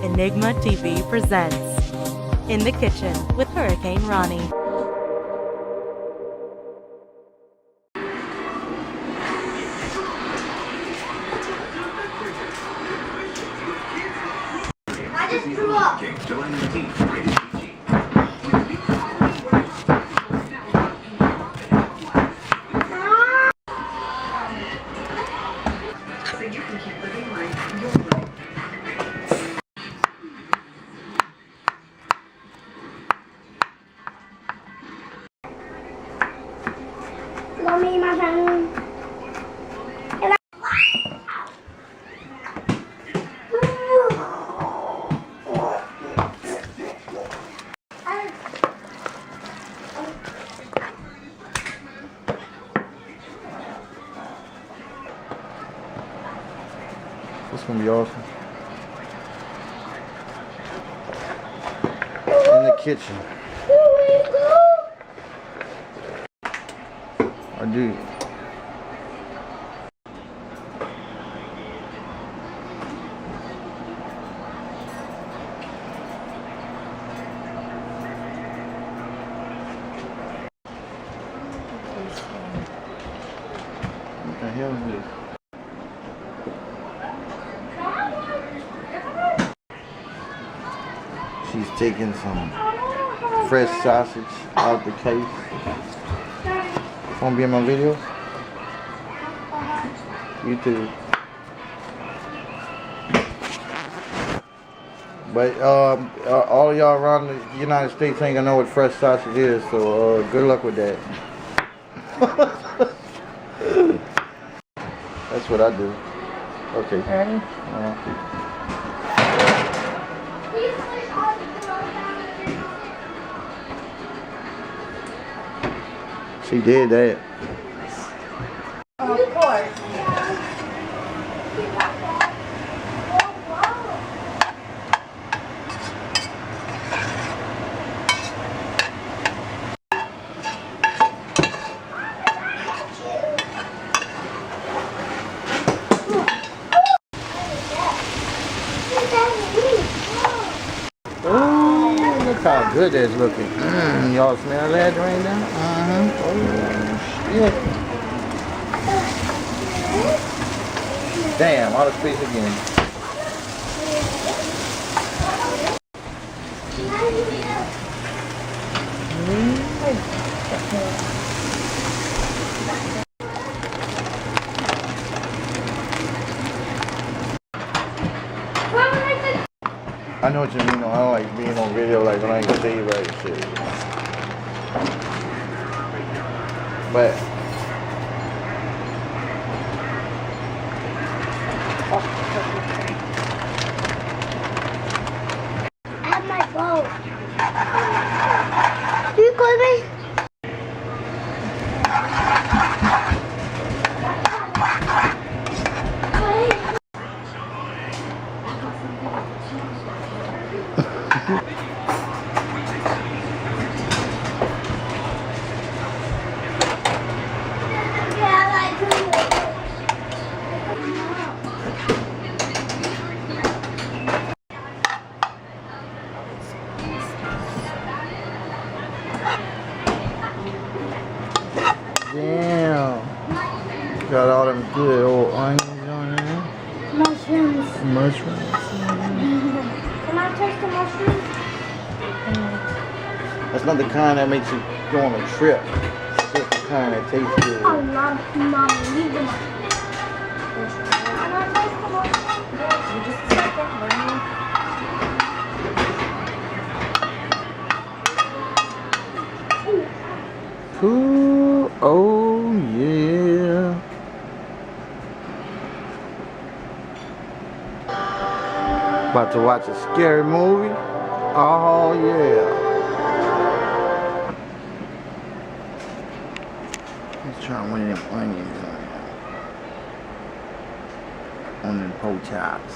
Enigma TV presents In the Kitchen with Hurricane Ronnie. I just threw up. Mommy, my friend. This is gonna be awesome. In the kitchen. I do. What the hell is this? She's taking some fresh sausage out the case. Wanna be in my videos? YouTube. But all of y'all around the United States ain't gonna know what fresh sausage is, so good luck with that. That's what I do. Okay. Ready? She did that. Of course. Oh, look how good that's looking. Y'all smell that right now? Oh, shit. Damn, out of space again. I know what you mean. I don't like being on video like when I ain't gonna tell you right shit. But I have my phone. Do you call me? damn, got all them good old onions on there. Mushrooms. Mushrooms. Can I taste the mushrooms? That's not the kind that makes you go on a trip. It's just the kind that tastes good. Oh, Mommy, leave the mushrooms. Can I taste the mushrooms? Just a second. Cool. Oh yeah. About to watch a scary movie. Oh yeah. Let's try one of them onions on them pork chops.